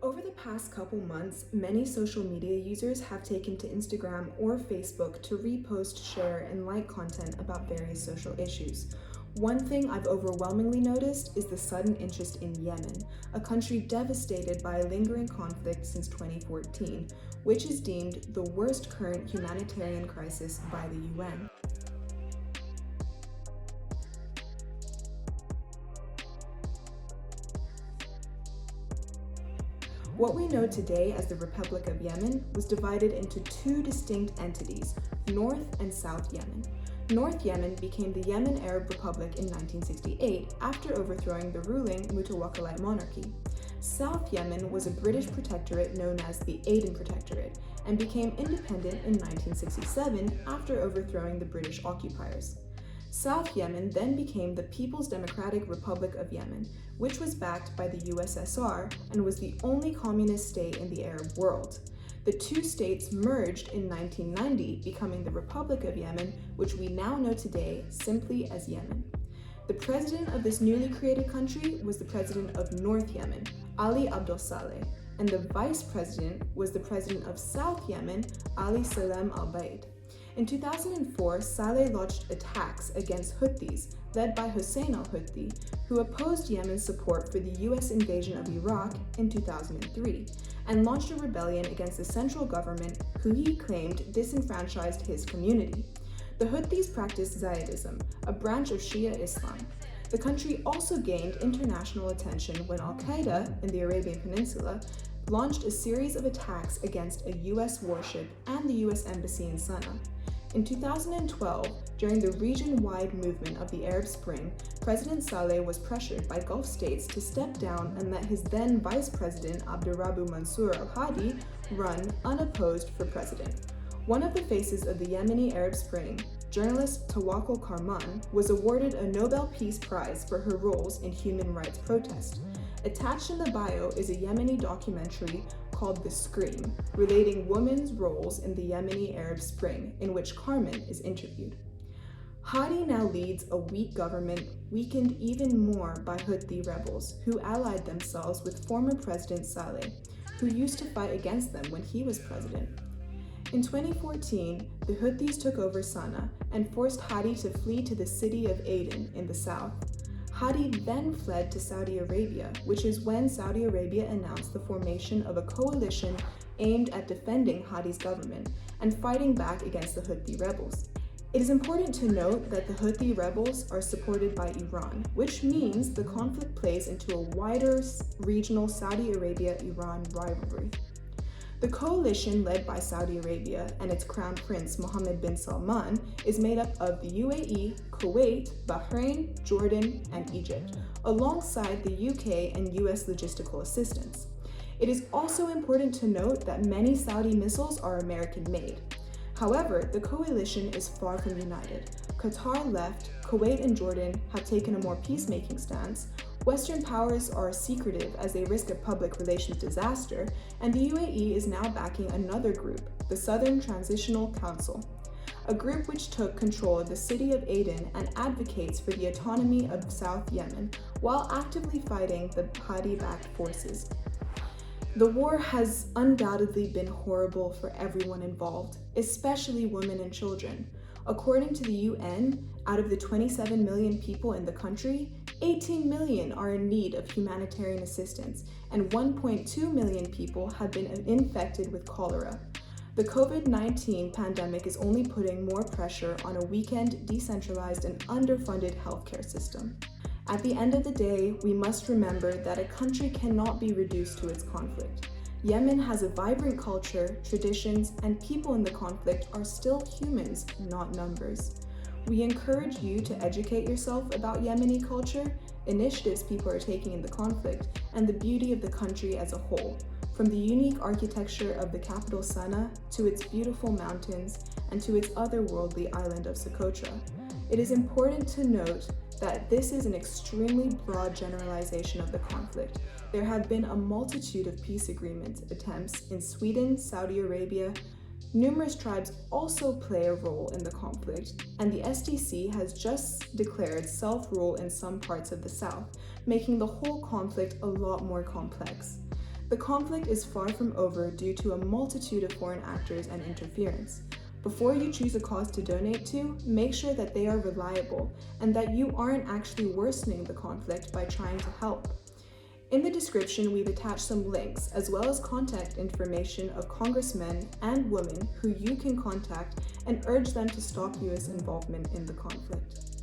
Over the past couple months, many social media users have taken to Instagram or Facebook to repost, share, and like content about various social issues. One thing I've overwhelmingly noticed is the sudden interest in Yemen, a country devastated by a lingering conflict since 2014, which is deemed the worst current humanitarian crisis by the UN. What we know today as the Republic of Yemen was divided into two distinct entities, North and South Yemen. North Yemen became the Yemen Arab Republic in 1968 after overthrowing the ruling Mutawakkalite monarchy. South Yemen was a British protectorate known as the Aden Protectorate and became independent in 1967 after overthrowing the British occupiers. South Yemen then became the People's Democratic Republic of Yemen, which was backed by the USSR and was the only communist state in the Arab world. The two states merged in 1990, becoming the Republic of Yemen, which we now know today simply as Yemen. The president of this newly created country was the president of North Yemen, Ali Abdel Saleh, and the vice president was the president of South Yemen, Ali Salem al-Baid. In 2004, Saleh launched attacks against Houthis, led by Hussein al-Houthi, who opposed Yemen's support for the US invasion of Iraq in 2003, and launched a rebellion against the central government, who he claimed disenfranchised his community. The Houthis practiced Zayadism, a branch of Shia Islam. The country also gained international attention when Al-Qaeda in the Arabian Peninsula launched a series of attacks against a US warship and the US embassy in Sana'a. In 2012, during the region-wide movement of the Arab Spring, President Saleh was pressured by Gulf states to step down and let his then Vice President Abdurrabu Mansour al-Hadi run unopposed for president. One of the faces of the Yemeni Arab Spring, journalist Tawakkol Karman, was awarded a Nobel Peace Prize for her roles in human rights protest. Attached in the bio is a Yemeni documentary called The Scream, relating women's roles in the Yemeni Arab Spring, in which Carmen is interviewed. Hadi now leads a weak government, weakened even more by Houthi rebels, who allied themselves with former President Saleh, who used to fight against them when he was president. In 2014, the Houthis took over Sana'a and forced Hadi to flee to the city of Aden in the south. Hadi then fled to Saudi Arabia, which is when Saudi Arabia announced the formation of a coalition aimed at defending Hadi's government and fighting back against the Houthi rebels. It is important to note that the Houthi rebels are supported by Iran, which means the conflict plays into a wider regional Saudi Arabia-Iran rivalry. The coalition led by Saudi Arabia and its crown prince Mohammed bin Salman is made up of the UAE, Kuwait, Bahrain, Jordan, and Egypt, alongside the UK and US logistical assistance. It is also important to note that many Saudi missiles are American-made. However, the coalition is far from united. Qatar left, Kuwait and Jordan have taken a more peacemaking stance, Western powers are secretive as they risk a public relations disaster, and the UAE is now backing another group, the Southern Transitional Council, a group which took control of the city of Aden and advocates for the autonomy of South Yemen while actively fighting the Hadi-backed forces. The war has undoubtedly been horrible for everyone involved, especially women and children. According to the UN, out of the 27 million people in the country, 18 million are in need of humanitarian assistance, and 1.2 million people have been infected with cholera. The COVID-19 pandemic is only putting more pressure on a weakened, decentralized, and underfunded healthcare system. At the end of the day, we must remember that a country cannot be reduced to its conflict. Yemen has a vibrant culture, traditions, and people in the conflict are still humans, not numbers. We encourage you to educate yourself about Yemeni culture, initiatives people are taking in the conflict, and the beauty of the country as a whole, from the unique architecture of the capital Sana'a to its beautiful mountains and to its otherworldly island of Socotra. It is important to note that this is an extremely broad generalization of the conflict. There have been a multitude of peace agreement attempts in Sweden, Saudi Arabia. Numerous tribes also play a role in the conflict, and the SDC has just declared self-rule in some parts of the south, making the whole conflict a lot more complex. The conflict is far from over due to a multitude of foreign actors and interference. Before you choose a cause to donate to, make sure that they are reliable and that you aren't actually worsening the conflict by trying to help. In the description, we've attached some links as well as contact information of congressmen and women who you can contact and urge them to stop U.S. involvement in the conflict.